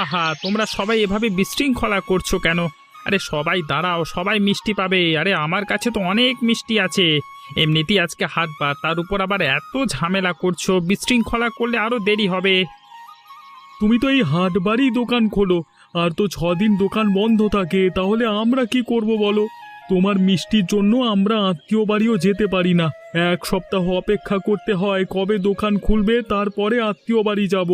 আহা, তোমরা সবাই এভাবে বিশৃঙ্খলা করছো কেন? আরে সবাই দাঁড়াও, সবাই মিষ্টি পাবে। আরে আমার কাছে তো অনেক মিষ্টি আছে। এমনিতেই আজকে হাটবার, তার উপর আবার এত ঝামেলা করছো, বিশৃঙ্খলা করলে আরো দেরি হবে। তুমি তো এই হাটবারই দোকান খোলো, আর তো 6 দিন দোকান বন্ধ থাকে, তাহলে আমরা কি করব বলো? তোমার মিষ্টির জন্য আমরা আত্মীয় বাড়িও যেতে পারি না। 1 সপ্তাহ অপেক্ষা করতে হয় কবে দোকান খুলবে, তারপরে আত্মীয় বাড়ি যাব।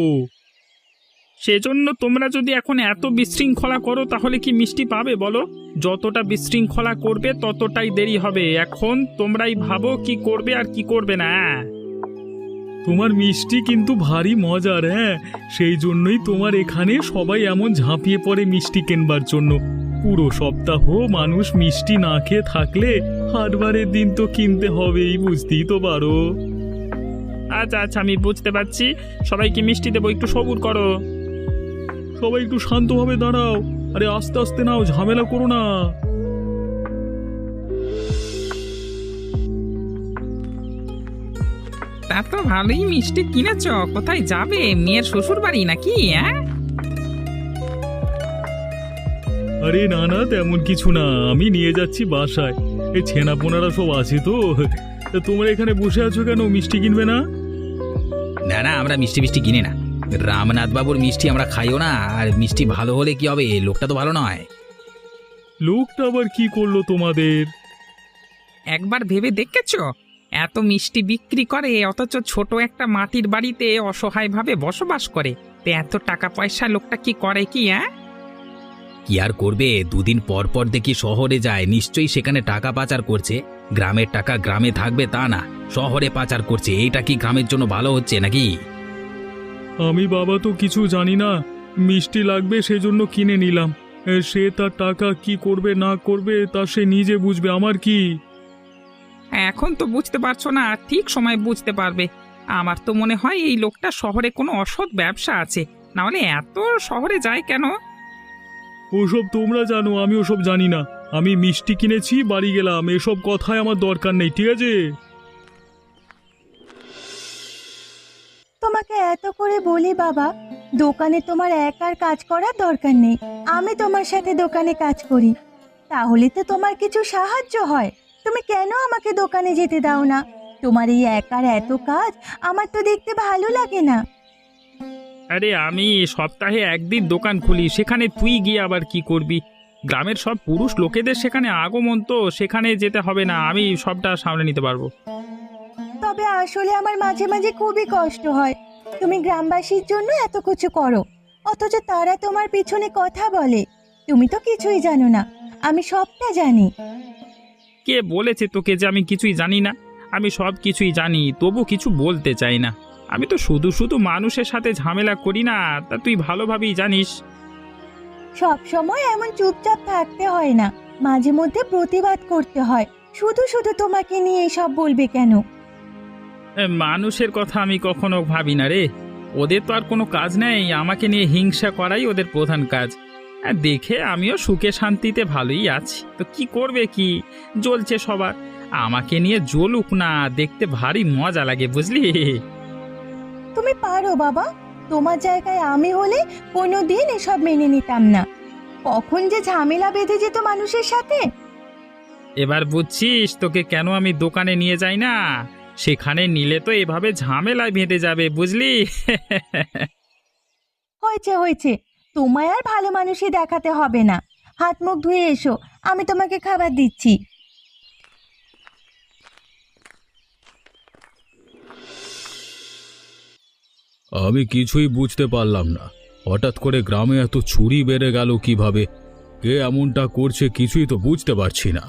সেজন্য তোমরা যদি এখন এত বিশৃঙ্খলা করো তাহলে কি মিষ্টি পাবে বলো? যতটা বিশৃঙ্খলা করবে ততটাই দেরি হবে। এখন তোমরাই ভাবো কি করবে আর কি করবে না। তোমার মিষ্টি কিন্তু ভারী মজার, হ্যাঁ, সেই জন্যই তোমার এখানে সবাই এমন ঝাঁপিয়ে পড়ে মিষ্টি কেনবার জন্য। পুরো সপ্তাহ মানুষ মিষ্টি না খেয়ে থাকলে হাটবারের দিন তো কিনতে হবেই, বুঝতেই তো পারো। আচ্ছা আচ্ছা, আমি বুঝতে পারছি। সবাইকে মিষ্টি দেবো, একটু সবুর করো। সবাই একটু শান্তভাবে দাঁড়াও। আরে আস্তে আস্তে নাও, ঝামেলা করো না। তা তো ভালোই মিষ্টি কিনেছ। কোথায় যাবে? মেয়ের শ্বশুর বাড়ি নাকি? হ্যাঁ, আরে না না, তেমন কিছু না, আমি নিয়ে যাচ্ছি বাসায়। এই ছেনাপোনারা সব আছে তো। তা তোমরা এখানে বসে আছো কেন? মিষ্টি কিনবে না? না না, আমরা মিষ্টি মিষ্টি কিনি না। রামনাথ বাবুর মিষ্টি আমরা খাইও না। আর মিষ্টি ভালো হলে কি হবে? লোকটা তো ভালো নয়। লোকটা আবার কি করলো তোমাদের? একবার ভেবে দেখেছ? এত মিষ্টি বিক্রি করে, অথচ ছোট একটা মাটির বাড়িতে অসহায়ভাবে বসবাস করে। তো এত টাকা পয়সা লোকটা কি করে কি? হ্যাঁ, কি আর করবে, 2 দিন পর পর দেখি শহরে যায়, নিশ্চয়ই সেখানে টাকা পাচার করছে। গ্রামের টাকা গ্রামে থাকবে তা না, শহরে পাচার করছে। এইটা কি গ্রামের জন্য ভালো হচ্ছে নাকি? আমি বাবা তো কিছু জানি না। মিষ্টি লাগবে সেজন্য কিনে নিলাম। সে তার টাকা কি করবে না করবে তা সে নিজে বুঝবে, আমার কি। এখন তো বুঝতে পারছো না, ঠিক সময় বুঝতে পারবে। আমার তো মনে হয় এই লোকটা শহরে কোনো অসৎ ব্যবসা আছে, না হলে এত শহরে যায় কেন? ওসব তোমরা জানো, আমি ওসব জানি না। আমি মিষ্টি কিনেছি, বাড়ি গেলাম, এসব কথায় আমার দরকার নেই, ঠিক আছে? তোমাকে এত করে বলি বাবা, দোকানে তোমার একার কাজ করার দরকার নেই, আমি তোমার সাথে দোকানে কাজ করি, তাহলে তো তোমার কিছু সাহায্য হয়। তুমি কেন আমাকে দোকানে যেতে দাও না? তোমার এই একার এত কাজ আমার তো দেখতে ভালো লাগে না। আরে আমি সপ্তাহে একদিন দোকান খুলি, সেখানে তুই গিয়ে আবার কি করবি? গ্রামের সব পুরুষ লোকেদের সেখানে আগমন, তো সেখানে যেতে হবে না, আমি সবটা সামলে নিতে পারবো। তবে আসলে আমার মাঝে মাঝে খুবই কষ্ট হয়। তুমি গ্রামবাসীর জন্য এত কিছু করো, অথচ তারা তোমার পিছনে কথা বলে। তুমি তো কিছুই জানো না, আমি সবটা জানি। কে বলেছে তোকে যে আমি কিছুই জানি না? আমি সব কিছুই জানি, তবু কিছু বলতে চাই না। আমি তো শুধু শুধু মানুষের সাথে ঝামেলা করি না, তা তুই ভালোভাবেই জানিস। সব সময় এমন চুপচাপ থাকতে হয় না, মাঝে মধ্যে প্রতিবাদ করতে হয়। শুধু শুধু তোমাকে নিয়ে এসব বলবে কেন? মানুষের কথা আমি কখনো ভাবি না রে। ওদের তো আর কোনো কাজ নেই, আমাকে নিয়ে হিংসা করাই ওদের প্রধান কাজ। আর দেখে আমিও সুখে শান্তিতে ভালোই আছি, তো কি করবে কি, জ্বলছে সবার। আমাকে নিয়ে জ্বলুক না, দেখতে ভারী মজা লাগে, বুঝলি? তুমি পারো বাবা, তোমার জায়গায় আমি হলে কোনোদিন এসব মেনে নিতাম না। কখন যে ঝামেলা বেঁধে যেত মানুষের সাথে। এবার বুঝছিস তোকে কেন আমি দোকানে নিয়ে যাই না? সেখানে নিলে তো এভাবে ঝামেলায় বেঁধে যাবে, বুঝলি? হয়েছে হয়েছে, তোমায় আর ভালো মানুষই দেখাতে হবে না। হাত মুখ ধুয়ে এসো, আমি তোমাকে খাবার দিচ্ছি। আমি কিছুই বুঝতে পারলাম না, হঠাৎ করে গ্রামে এত চুরি বেড়ে গেল কিভাবে? কে এমনটা করছে কিছুই তো বুঝতে পারছি না।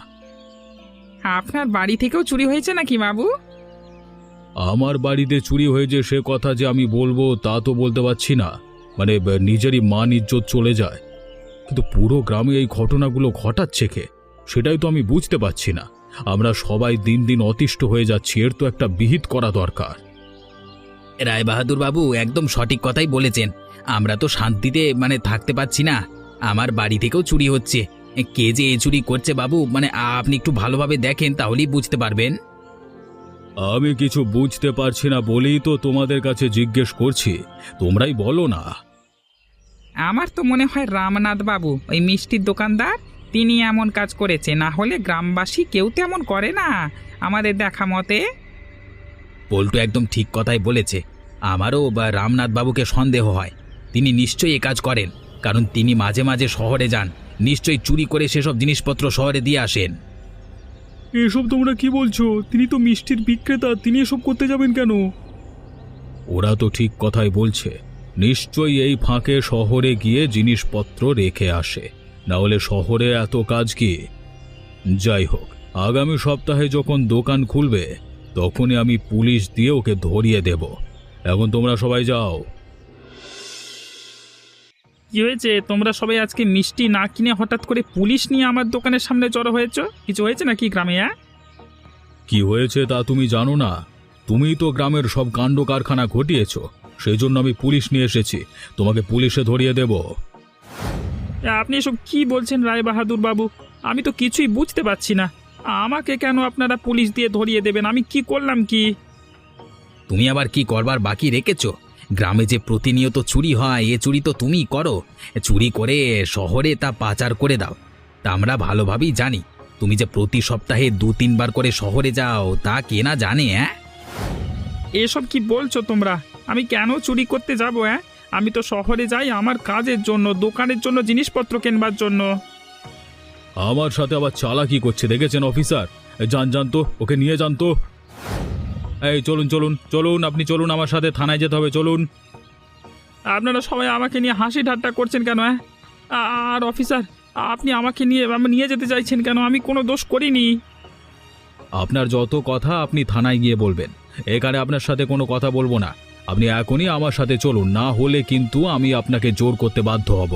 আপনার বাড়ি থেকেও চুরি হয়েছে নাকি বাবু? আমার বাড়িতে চুরি হয়েছে সে কথা যে আমি বলবো তা তো বলতে পারছি না। মানে নিজেরই মান ইজ্জত চলে যায়, কিন্তু পুরো গ্রামে এই ঘটনাগুলো ঘটাচ্ছে কে, সেটাই তো আমি বুঝতে পারছি না। আমরা সবাই দিন দিন অতিষ্ঠ হয়ে যাচ্ছি, এর তো একটা বিহিত করা দরকার। রায় বাহাদুর বাবু একদম সঠিক কথাই বলেছেন। আমরা তো শান্তিতে থাকতে পারছি না। আমার বাড়ি থেকেও চুরি হচ্ছে। কে যে এ চুরি করছে বাবু, আপনি একটু ভালোভাবে দেখেন, তাহলেই বুঝতে পারবেন। আমি কিছু বুঝতে পারছি না বলেই তো তোমাদের কাছে জিজ্ঞেস করছি, তোমরাই বলো না। আমার তো মনে হয় রামনাথ বাবু ওই মিষ্টির দোকানদার তিনি এমন কাজ করেছে, না হলে গ্রামবাসী কেউ তো এমন করে না আমাদের দেখা মতে। পল্টু একদম ঠিক কথাই বলেছে। আমারও রামনাথ বাবুকে সন্দেহ হয়। তিনি নিশ্চয়ই এ কাজ করেন, কারণ তিনি মাঝে মাঝে শহরে যান, নিশ্চয়ই চুরি করে সেসব জিনিসপত্র শহরে দিয়ে আসেন। এসব তোমরা কি বলছো? তিনি তো মিষ্টির বিক্রেতা, তিনি এসব করতে যাবেন কেন? ওরা তো ঠিক কথাই বলছে। নিশ্চয়ই এই ফাঁকে শহরে গিয়ে জিনিসপত্র রেখে আসে, না হলে শহরে এত কাজ কি? যাই হোক, আগামী সপ্তাহে যখন দোকান খুলবে তখনই আমি পুলিশ দিয়ে ওকে ধরিয়ে দেব। এখন তোমরা সবাই যাও। কি হয়েছে? তোমরা সবাই আজকে মিষ্টি না কিনে হঠাৎ করে পুলিশ নিয়ে আমার দোকানের সামনে জড়ো হয়েছো? কিছু হয়েছে নাকি গ্রামে? কি হয়েছে তা তুমি জানো না? তুমিই তো গ্রামের সব কাণ্ড কারখানা ঘটিয়েছ, সেই জন্য আমি পুলিশ নিয়ে এসেছি। তোমাকে পুলিশে ধরিয়ে দেব। আপনি এসব কি বলছেন রায় বাহাদুর বাবু? আমি তো কিছুই বুঝতে পারছি না। আমাকে কেন আপনারা পুলিশ দিয়ে ধরিয়ে দেবেন? আমি কি করলাম কি? তুমি আবার কি করবার বাকি রেখেছ? গ্রামে যে প্রতিনিয়ত চুরি হয়, এ চুরি তো তুমিই করো। চুরি করে শহরে তা পাচার করে দাও। তা আমরা ভালোভাবেই জানি। তুমি যে প্রতি সপ্তাহে 2-3 বার করে শহরে যাও, তা কে না জানে? এসব কি বলছো তোমরা? আমি কেন চুরি করতে যাব? আমি তো শহরে যাই আমার কাজের জন্য, দোকানের জন্য, জিনিসপত্র কেনবার জন্য। আমার সাথে আবার চালাকি করছে দেখেছেন অফিসার? যান যান তো, ওকে নিয়ে যান তো। এই চলুন চলুন চলুন, আপনি চলুন, আমার সাথে থানায় যেতে হবে, চলুন। আপনারা সবাই আমাকে নিয়ে হাসি ঠাট্টা করছেন কেন? আর অফিসার, আপনি আমাকে নিয়ে যেতে চাইছেন কেন? আমি কোনো দোষ করিনি। আপনার যত কথা আপনি থানায় গিয়ে বলবেন, এখানে আপনার সাথে কোনো কথা বলবো না। আপনি এখনই আমার সাথে চলুন, না হলে কিন্তু আমি আপনাকে জোর করতে বাধ্য হব।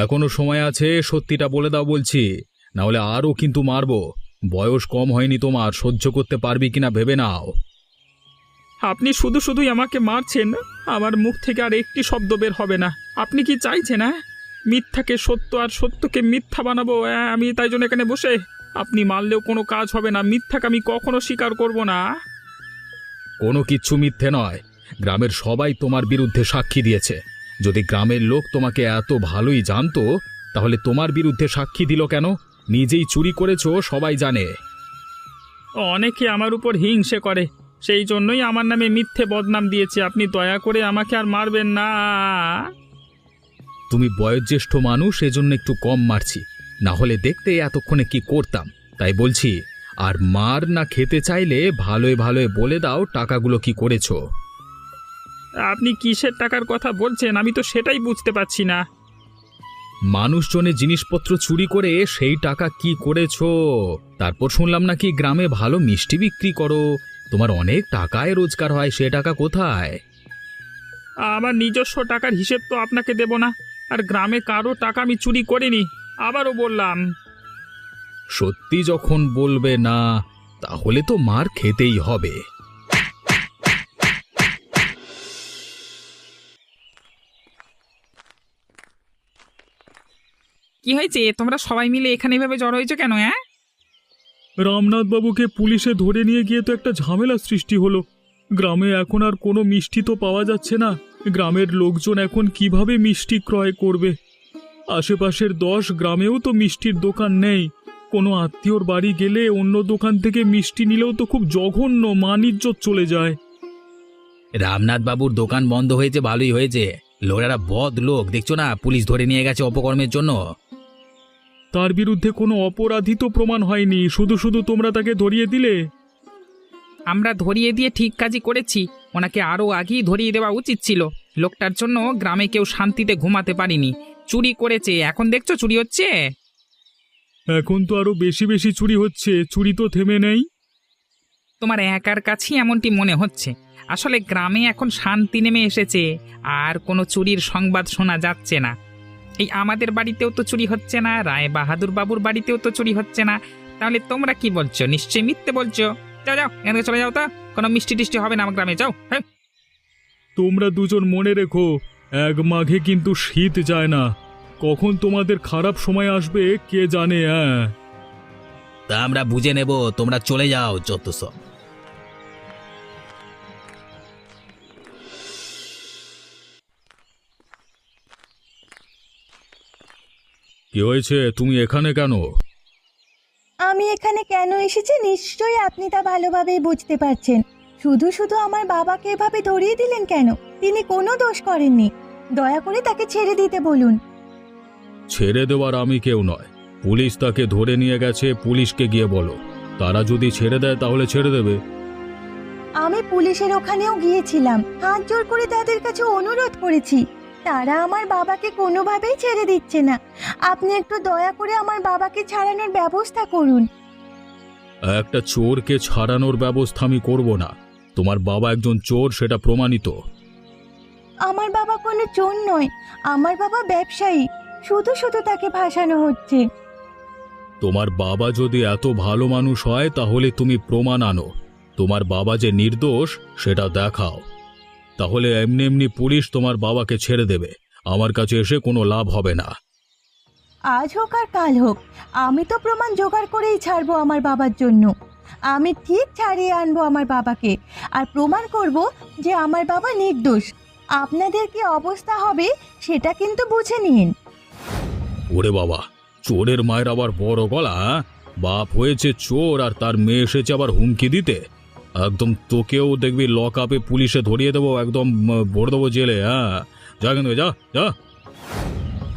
এখনো সময় আছে, সত্যিটা বলে দাও বলছি, না হলে আরও কিন্তু মারবো। বয়স কম হয়নি তোমার, সহ্য করতে পারবি কিনা ভেবে নাও। আপনি শুধু শুধুই আমাকে মারছেন। আমার মুখ থেকে আর একটি শব্দ বের হবে না। আপনি কি চাইছেন মিথ্যাকে সত্য আর সত্যকে মিথ্যা বানাবো? আমি তাই জন্য এখানে বসে। আপনি মারলেও কোনো কাজ হবে না। মিথ্যাকে আমি কখনো স্বীকার করব না। কোনো কিচ্ছু মিথ্যে নয়। গ্রামের সবাই তোমার বিরুদ্ধে সাক্ষী দিয়েছে। যদি গ্রামের লোক তোমাকে এত ভালোই জানতো, তাহলে তোমার বিরুদ্ধে সাক্ষী দিল কেন? নিজেই চুরি করেছো, সবাই জানে। অনেকে আমার উপর হিংসে করে, সেই জন্যই আমার নামে মিথ্যে বদনাম দিয়েছে। আপনি দয়া করে আমাকে আর মারবেন না। তুমি বয়োজ্যেষ্ঠ মানুষ, এজন্য একটু কম মারছি, না হলে দেখতে এতক্ষণে কি করতাম। তাই বলছি, আর মার না খেতে চাইলে ভালোই ভালোই বলে দাও টাকাগুলো কি করেছো। আপনি কিসের টাকার কথা বলছেন? আমি তো সেটাই বুঝতে পারছি না। মানুষজনের জিনিসপত্র চুরি করে সেই টাকা কি করেছো? তারপর শুনলাম নাকি গ্রামে ভালো মিষ্টি বিক্রি করো, তোমার অনেক টাকায় রোজগার হয়, সে টাকা কোথায়? আমার নিজস্ব টাকার হিসেব তো আপনাকে দেব না। আর গ্রামে কারো টাকা আমি চুরি করিনি, আবারও বললাম। সত্যি যখন বলবে না, তাহলে তো মার খেতেই হবে। কি হয়েছে? তোমরা সবাই মিলে এখানে এভাবে জড়ো হয়েছো কেন? রামনাথ বাবুকে পুলিশে ধরে নিয়ে গিয়ে তো একটা ঝামেলা সৃষ্টি হলো। গ্রামে এখন আর কোনো মিষ্টি তো পাওয়া যাচ্ছে না। গ্রামের লোকজন এখন কিভাবে মিষ্টি ক্রয় করবে? আশেপাশের 10 গ্রামেও তো মিষ্টির দোকান নেই। কোনো আত্মীয়র বাড়ি গেলে অন্য দোকান থেকে মিষ্টি নিলেও তো খুব জঘন্য, মান-ইজ্জত চলে যায়। রামনাথ বাবুর দোকান বন্ধ হয়েছে, ভালোই হয়েছে। লোকেরা বদ লোক, দেখছো না, পুলিশ ধরে নিয়ে গেছে অপকর্মের জন্য। তার বিরুদ্ধে কোনো অপরাধী তো প্রমাণ হয়নি, শুধু শুধু তোমরা তাকে ধরিয়ে দিলে। আমরা ধরিয়ে দিয়ে ঠিক কাজই করেছি। ওনাকে আরও আগেই ধরিয়ে দেওয়া উচিত ছিল। লোকটার জন্য গ্রামে কেউ শান্তিতে ঘুমাতে পারিনি। চুরি করেছে, এখন দেখছো চুরি হচ্ছে। এখন তো আরো বেশি বেশি চুরি হচ্ছে, চুরি তো থেমে নেই। তোমার একার কাছেই এমনটি মনে হচ্ছে। আসলে গ্রামে এখন শান্তি নেমে এসেছে, আর কোনো চুরির সংবাদ শোনা যাচ্ছে না। এই আমাদের বাড়িতেও তো চুরি হচ্ছে না, রায় বাহাদুর বাবুর বাড়িতেও তো চুরি হচ্ছে না। তাহলে তোমরা কি বলছো? নিশ্চয়ই মিথ্যে বলছো। যাও যাও, এখান থেকে চলে যাও তো। কোনো মিষ্টি টিষ্টি হবে না আমার গ্রামে, যাও। হ্যাঁ, তোমরা দুজন মনে রেখো, এক মাঘে কিন্তু শীত যায় না। কখন তোমাদের খারাপ সময় আসবে কে জানে। তা আমরা বুঝে নেব, তোমরা চলে যাও যত সব। কি হয়েছে? তুমি এখানে কেন? আমি এখানে কেন এসেছি নিশ্চয়ই আপনি তা ভালোভাবেই বুঝতে পারছেন। শুধু শুধু আমার বাবাকে এভাবে ধরিয়ে দিলেন কেন? তিনি কোনো দোষ করেননি। দয়া করে তাকে ছেড়ে দিতে বলুন। ছেড়ে দেওয়ার আমি কেউ নয়। পুলিশ তাকে ধরে নিয়ে গেছে, পুলিশকে গিয়ে বলো। তারা যদি ছেড়ে দেয় তাহলে ছেড়ে দেবে। আমি পুলিশের ওখানেও গিয়েছিলাম, হাত জোর করে তাদের কাছে অনুরোধ করেছি। তারা আমার বাবাকে কোনোভাবেই ছেড়ে দিচ্ছে না। আপনি একটু দয়া করে আমার বাবাকে ছাড়ানোর ব্যবস্থা করুন। একটা চোরকে ছাড়ানোর ব্যবস্থা আমি করব না। তোমার বাবা একজন চোর, সেটা প্রমাণিত। আমার বাবা কোনো চোর নয়, আমার বাবা ব্যবসায়ী। শুধু শুধু তাকে ভাসানো হচ্ছে। তোমার বাবা যদি এত ভালো মানুষ হয় তাহলে তুমি প্রমাণ আনো। তোমার বাবা যে নির্দোষ সেটা দেখাও। তাহলে এমনি এমনি পুলিশ তোমার বাবাকে ছেড়ে দেবে। আমার কাছে এসে কোনো লাভ হবে না। আজ হোক আর কাল হোক, আমি তো প্রমাণ জোগাড় করেই ছাড়বো আমার বাবার জন্য। আমি ঠিক ছাড়িয়ে আনবো আমার বাবাকে, আর প্রমাণ করব যে আমার বাবা নির্দোষ। আপনাদের কি অবস্থা হবে সেটা কিন্তু বুঝে নিন। ওরে বাবা, চোরের মায়ের আবার বড় গলা, হ্যাঁ? বাপ হয়েছে চোর আর তার মেয়ে এসেছে আবার হুমকি দিতে। একদম তোকেও দেখবি লক আপে পুলিশে ধরিয়ে দেবো, একদম ভরে দেবো জেলে। হ্যাঁ, যা কেন, যা যা।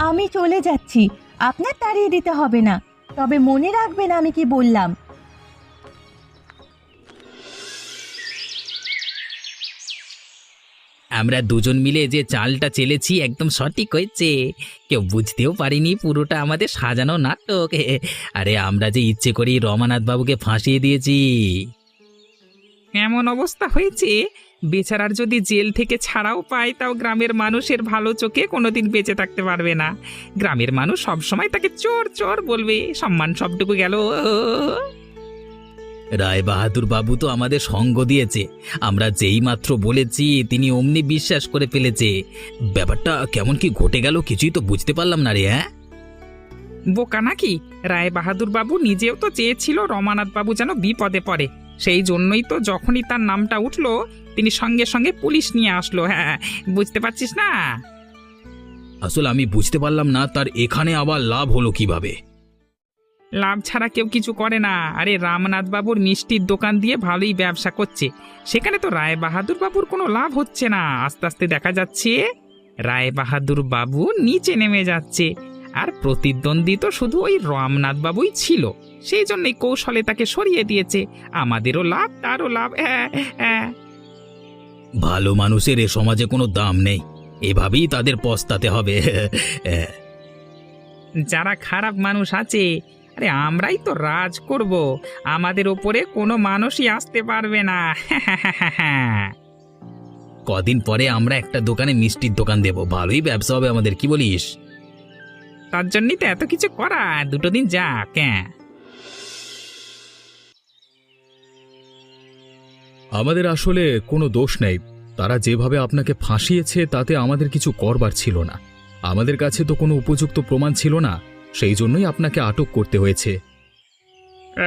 আমি চলে যাচ্ছি, আপনার তাড়িয়ে দিতে হবে না। তবে মনে রাখবেন আমি কি বললাম। আমরা দুজন মিলে যে চালটা চেলেছি একদম সঠিক হয়েছে। কেউ বুঝতেও পারিনি পুরোটা আমাদের সাজানো নাটক। আরে আমরা যে ইচ্ছে করি রমানাথ বাবুকে ফাঁসিয়ে দিয়েছি। এমন অবস্থা হয়েছে, বেচারার যদি জেল থেকে ছাড়াও পায় তাও গ্রামের মানুষের ভালো চোখে কোনোদিন বেঁচে থাকতে পারবে না। গ্রামের মানুষ সবসময় তাকে চোর চোর বলবে, সম্মান সবটুকু গেল। রায় বাহাদুর বাবু তো আমাদের সঙ্গ দিয়েছে। আমরা যেই মাত্র বলেছি তিনি অমনি বিশ্বাস করে ফেলেছে। ব্যাপারটা কেমন কি ঘটে গেল কিছুই তো বুঝতে পারলাম না রে। হ্যাঁ, বোকা নাকি? রায় বাহাদুর বাবু নিজেও তো চেয়েছিল রমানাথ বাবু যেন বিপদে পড়ে। সেই জন্যই তো যখনই তার নামটা উঠলো তিনি সঙ্গে সঙ্গে পুলিশ নিয়ে আসলো। হ্যাঁ, বুঝতে পারছিস না? আসলে আমি বুঝতে পারলাম না তার এখানে আবার লাভ হলো কিভাবে। লাভ ছাড়া কেউ কিছু করে না। আরে রামনাথ বাবুর মিষ্টির দোকান দিয়ে ভালোই ব্যবসা করছে, সেখানে তো রায় বাহাদুর বাবুর কোনো লাভ হচ্ছে না। আস্তে আস্তে দেখা যাচ্ছে রায় বাহাদুর বাবু নিচে নেমে যাচ্ছে। আর প্রতিদ্বন্দ্বী তো শুধু ওই রামনাথ বাবুই ছিল, সেই জন্যই কৌশলে তাকে সরিয়ে দিয়েছে। আমাদেরও লাভ, তারও লাভ। ভালো মানুষের এ সমাজে কোনো দাম নেই, এভাবেই তাদের পস্তাতে হবে। যারা খারাপ মানুষ আছে, আরে আমরাই তো রাজ করব, আমাদের ওপরে কোনো মানুষই আসতে পারবে না। কদিন পরে আমরা একটা দোকানে মিষ্টির দোকান দেব, ভালোই ব্যবসা হবে আমাদের, কি বলিস? তার জন্যই তো এত কিছু করা, দুটো দিন যাক। আমাদের আসলে কোনো দোষ নেই। তারা যেভাবে আপনাকে ফাঁসিয়েছে তাতে আমাদের কিছু করবার ছিল না। আমাদের কাছে তো কোনো উপযুক্ত প্রমাণ ছিল না, সেই জন্যই আপনাকে আটক করতে হয়েছে।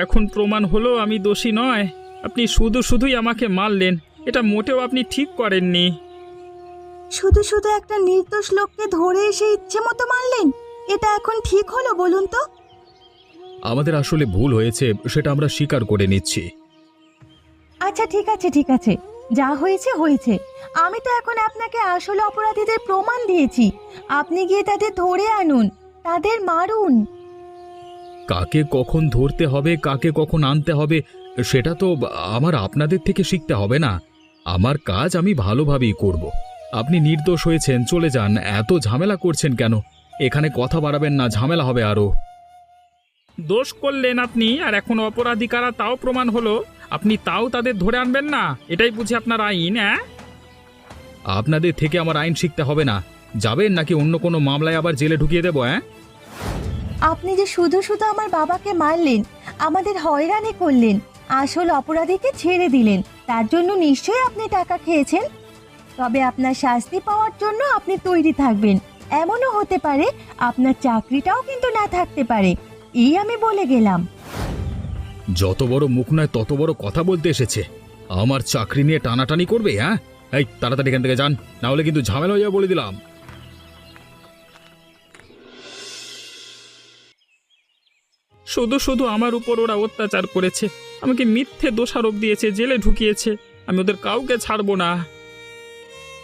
এখন প্রমাণ হলো আমি দোষী নয়। আপনি শুধু শুধুই আমাকে মারলেন, এটা মোটেও আপনি ঠিক করেননি। শুধু শুধু একটা নির্দোষ লোককে ধরে এসে ইচ্ছে মতো মারলেন, এটা এখন ঠিক হলো বলুন তো? আমাদের আসলে ভুল হয়েছে, সেটা আমরা স্বীকার করে নিচ্ছি। আচ্ছা ঠিক আছে ঠিক আছে, যা হয়েছে হয়েছে। আমি তো এখন আপনাকে আসল অপরাধীদের প্রমাণ দিয়েছি। আপনি গিয়ে তাদের ধরে আনুন, তাদের মারুন। কাকে কখন ধরতে হবে, কাকে কখন আনতে হবে, সেটা তো আমার আপনাদের থেকে শিখতে হবে না। আমার কাজ আমি ভালোভাবেই করব। আপনি নির্দোষ হয়েছেন, চলে যান। এত ঝামেলা করছেন কেন? এখানে কথা বাড়াবেন না, ঝামেলা হবে আরো। দোষ করলেন আপনি, আর এখন অপরাধী কারা তাও প্রমাণ হলো, আপনি তাও তাদের ধরে আনবেন না? এটাই বুঝি আপনার আইন? হ্যাঁ, আপনাদের থেকে আমার আইন শিখতে হবে না। যাবেন নাকি অন্য কোনো মামলায় আবার জেলে ঢুকিয়ে দেবো? হ্যাঁ, আপনি যে শুধু শুধু আমার বাবাকে মারলেন, আমাদের হয়রানি করলেন, আসল অপরাধীকে ছেড়ে দিলেন, তার জন্য নিশ্চয়ই আপনি টাকা খেয়েছেন। তবে আপনার শাস্তি পাওয়ার জন্য আপনি তৈরি থাকবেন। এমনও হতে পারে আপনার চাকরিটাও কিন্তু না থাকতে পারে, এই আমি বলে গেলাম। যত বড় মুখ নয় তত বড় কথা বলতে এসেছে। আমার চাকরি নিয়ে টানাটানি করবে? হ্যাঁ, এই তাড়াতাড়ি এখান থেকে যান, না হলে কিন্তু ঝামেলা হয়ে যাবে বলে দিলাম। আপনি যে শুধু শুধু আমার বাবাকে মারলেন, আমাদের হয়রানি করলেন, তার জন্য নিশ্চয়ই আপনি টাকা খেয়েছেন। তবে আপনার শাস্তি পাওয়ার জন্য আপনি তৈরি থাকবেন। এমনও হতে পারে আপনার চাকরিটাও কিন্তু না থাকতে পারে, এই আমি বলে গেলাম। যত বড় মুখ নয় তত বড় কথা বলতে এসেছে। আমার চাকরি নিয়ে টানাটানি করবে? হ্যাঁ, এই তাড়াতাড়ি এখান থেকে যান, না হলে কিন্তু ঝামেলা হয়ে যাবে বলে দিলাম। শুধু শুধু আমার উপর ওরা অত্যাচার করেছে, আমাকে মিথ্যে দোষারোপ দিয়েছে, জেলে ঢুকিয়েছে। আমি ওদের কাউকে ছাড়বো না।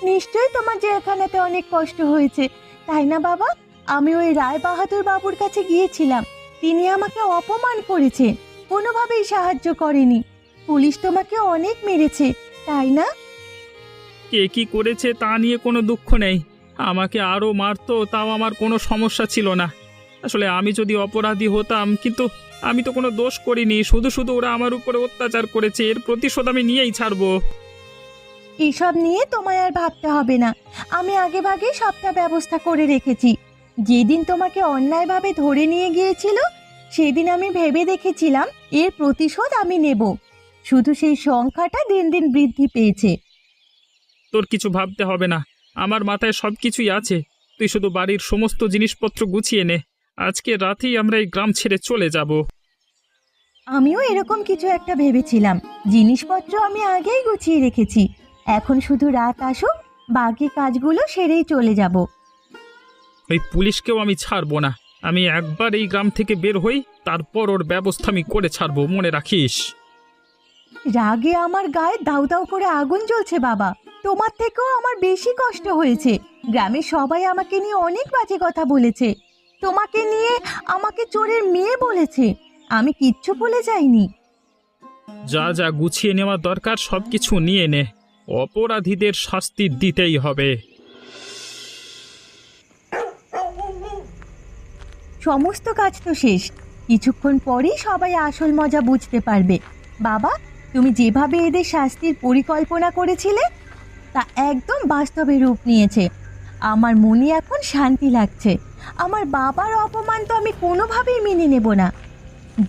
নিশ্চয়ই তোমার জেলখানাতে অনেক কষ্ট হয়েছে, তাই না বাবা? আমি ওই রায় বাহাদুর বাবুর কাছে গিয়েছিলাম, তিনি আমাকে অপমান করেছে, কোনোভাবেই সাহায্য করেনি। পুলিশ তোমাকে অনেক মেরেছে, তাই না? কে কি করেছে তা নিয়ে কোনো দুঃখ নেই, আমাকে আরও মারতো তাও আমার কোনো সমস্যা ছিল না। আসলে আমি যদি অপরাধী হতাম, কিন্তু আমি তো কোনো দোষ করিনি, শুধু শুধু ওরা আমার উপরে অত্যাচার করেছে, এর প্রতিশোধ আমি নিয়েই ছাড়বো। এসব নিয়ে তোমায় আর ভাবতে হবে না, আমি আগেভাগে সবটা ব্যবস্থা করে রেখেছি। যেদিন তোমাকে অন্যায়ভাবে ধরে নিয়ে গিয়েছিল, সেদিন আমি ভেবে দেখেছিলাম এর প্রতিশোধ আমি নেব। শুধু সেই সংখ্যাটা দিন দিন বৃদ্ধি পেয়েছে। তোর কিছু ভাবতে হবে না, আমার মাথায় সব কিছুই আছে। তুই শুধু বাড়ির সমস্ত জিনিসপত্র গুছিয়ে নে, আজকে রাতেই আমরা এই গ্রাম ছেড়ে চলে যাব। আমিও এরকম কিছু একটা ভেবেছিলাম, জিনিসপত্র আমি আগেই গুছিয়ে রেখেছি। এখন শুধু রাত আসুক, বাকি কাজগুলো সেরেই চলে যাব। ওই পুলিশকেও আমি ছাড়বো না, আমি একবার এই গ্রাম থেকে বের হই, তারপর ওর ব্যবস্থা আমি করে ছাড়বো, মনে রাখিস। রাগে আমার গায়ে দাউ দাউ করে আগুন জ্বলছে বাবা। তোমার থেকেও আমার বেশি কষ্ট হয়েছে। গ্রামের সবাই আমাকে নিয়ে অনেক বাজে কথা বলেছে, তোমাকে নিয়ে আমাকে চোরের মেয়ে বলেছে। আমি কিচ্ছু ভুলে যাইনি। যা যা গুছিয়ে নেওয়া দরকার সব কিছু নিয়ে নে, অপরাধীদের শাস্তি দিতেই হবে। সমস্ত কাজ তো শেষ, কিছুক্ষণ পরেই সবাই আসল মজা বুঝতে পারবে। বাবা, তুমি যেভাবে এদের শাস্তির পরিকল্পনা করেছিলে তা একদম বাস্তবে রূপ নিয়েছে। আমার মনে এখন শান্তি লাগছে। আমার বাবার অপমান তো আমি কোনোভাবেই মেনে নেব না।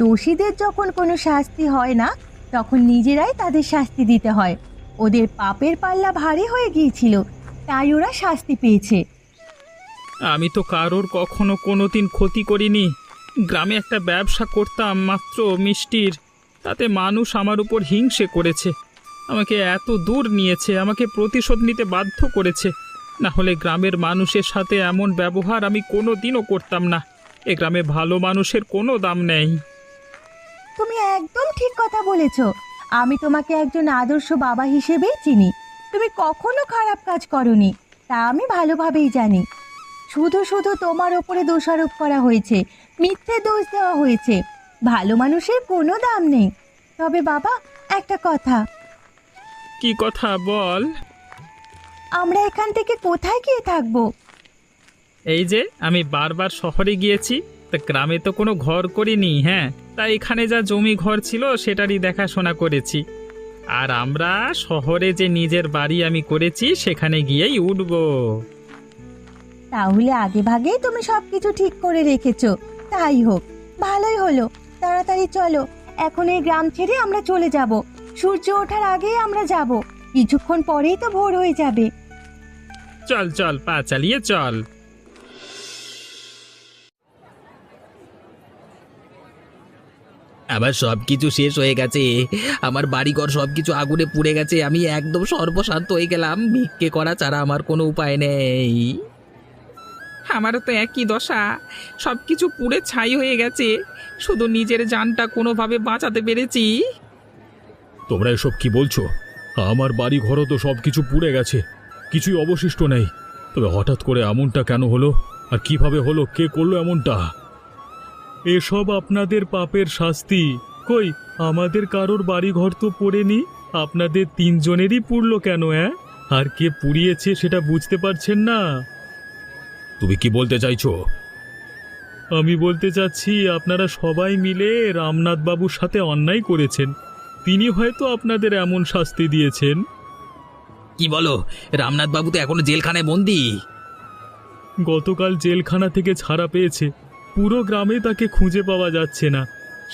দোষীদের যখন কোনো শাস্তি হয় না, তখন নিজেরাই তাদের শাস্তি দিতে হয়। ওদের পাপের পাল্লা ভারী হয়ে গিয়েছিল, তাই ওরা শাস্তি পেয়েছে। আমি তো কারোর কখনো কোনোদিন ক্ষতি করিনি। গ্রামে একটা ব্যবসা করতাম মাত্র মিষ্টির, তাতে মানুষ আমার উপর হিংসে করেছে, আমাকে এত দূর নিয়েছে, আমাকে প্রতিশোধ নিতে বাধ্য করেছে। না হলে গ্রামের মানুষের সাথে এমন ব্যবহার আমি কোনো দিনও করতাম না। এ গ্রামে ভালো মানুষের কোনো দাম নেই। তুমি একদম ঠিক কথা বলেছ। আমি তোমাকে একজন আদর্শ বাবা হিসেবেই চিনি। তুমি কখনো খারাপ কাজ করনি, তা আমি ভালোভাবেই জানি। শুধু শুধু তোমার ওপরে দোষারোপ করা হয়েছে, মিথ্যে দোষ দেওয়া হয়েছে। ভালো মানুষের কোনো দাম নেই। তবে বাবা, একটা কথা। কি কথা বল? আমরা এখান থেকে কোথায় গিয়ে থাকবো? এই যে আমি বারবার শহরে গিয়েছি, তা গ্রামে তো কোনো ঘর করিনি। হ্যাঁ, তাই এখানে যা জমি ঘর ছিল সেটারই দেখাশোনা করেছি। আর আমরা শহরে যে নিজের বাড়ি আমি করেছি সেখানে গিয়েই উঠবো। তাহলে আগে ভাগেই তুমি সবকিছু ঠিক করে রেখেছো। তাই হোক, ভালোই হলো। তাড়াতাড়ি চলো, এখন এই গ্রাম ছেড়ে আমরা চলে যাব। সূর্য ওঠার আগেই আমরা যাব, কিছুক্ষণ পরেই তো ভোর হয়ে যাবে। চল চল, পা চালিয়ে চল। আবার সব কিছু শেষ হয়ে গেছে, আমার বাড়িঘর সব কিছু আগুনে পুড়ে গেছে, আমি একদম সর্বশান্ত হয়ে গেলাম। ভিক্ষে করা ছাড়া আমার কোনো উপায় নেই। আমারও তো একই দশা, সব কিছু পুড়ে ছাই হয়ে গেছে, শুধু নিজের জানটা কোনোভাবে বাঁচাতে পেরেছি। তোমরা এসব কি বলছো? আমার বাড়ি ঘরও তো সব কিছু পুড়ে গেছে, কিছুই অবশিষ্ট নেই। তবে হঠাৎ করে এমনটা কেন হলো, আর কিভাবে হলো, কে করলো এমনটা? এসব আপনাদের পাপের শাস্তি। কই, আমাদের কারোর বাড়ি ঘর তো পড়েনি, আপনাদের তিনজনেরই পুড়লো কেন? আর কে পুড়িয়েছে সেটা বুঝতে পারছেন না? তুমি কি বলতে চাইছো? আমি বলতে চাচ্ছি, আপনারা সবাই মিলে রামনাথ বাবুর সাথে অন্যায় করেছেন। তিনি হয়তো আপনাদের এমন শাস্তি দিয়েছেন। কি বলো? রামনাথ বাবু তো এখনো জেলখানায় বন্দি। গতকাল জেলখানা থেকে ছাড়া পেয়েছে, পুরো গ্রামে তাকে খুঁজে পাওয়া যাচ্ছে না।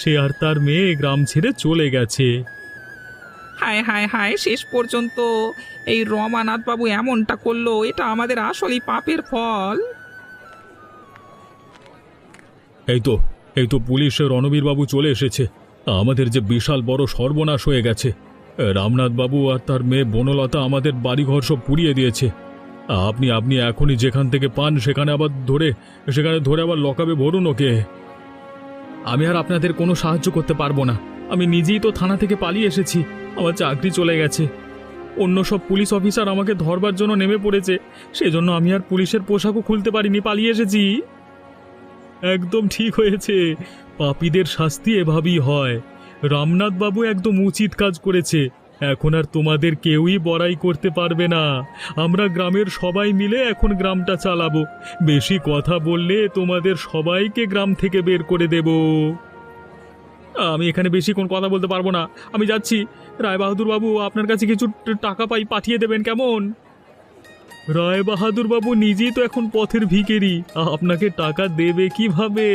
সে আর তার মেয়ে গ্রাম ছেড়ে চলে গেছে। হায় হায় হায়, শেষ পর্যন্ত এই রমানাথ বাবু এমনটা করলো, এটা আমাদের আসলেই পাপের ফল। এই তো পুলিশের রণবীর বাবু চলে এসেছে। আমাদের যে বিশাল বড় সর্বনাশ হয়ে গেছে। রামনাথ বাবু আর তার মেয়ে বনলতা আমাদের বাড়িঘর সব পুড়িয়ে দিয়েছে। আপনি এখনই যেখান থেকে পান সেখানে ধরে আবার লকাবে ভরুন ওকে। আমি আর আপনাদের কোনো সাহায্য করতে পারবো না। আমি নিজেই তো থানা থেকে পালিয়ে এসেছি, আমার চাকরি চলে গেছে। অন্য সব পুলিশ অফিসার আমাকে ধরবার জন্য নেমে পড়েছে, সেজন্য আমি আর পুলিশের পোশাকও খুলতে পারিনি, পালিয়ে এসেছি। একদম ঠিক হয়েছে, পাপীদের শাস্তি এভাবেই হয়। রামনাথ বাবু একদম উচিত কাজ করেছে। এখন আর তোমাদের কেউই বড়াই করতে পারবে না। আমরা গ্রামের সবাই মিলে এখন গ্রামটা চালাবো। বেশি কথা বললে তোমাদের সবাইকে গ্রাম থেকে বের করে দেব। আমি এখানে বেশি কোন কথা বলতে পারবো না, আমি যাচ্ছি। রায়বাহাদুর বাবু, আপনার কাছে কিছু টাকা পাই, পাঠিয়ে দেবেন কেমন? রায়বাহাদুর বাবু নিজেই তো এখন পথের ভিখারি, আপনাকে টাকা দেবে কিভাবে?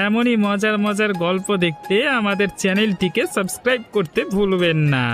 এমনই মজার মজার গল্প দেখতে আমাদের চ্যানেলটিকে সাবস্ক্রাইব করতে ভুলবেন না।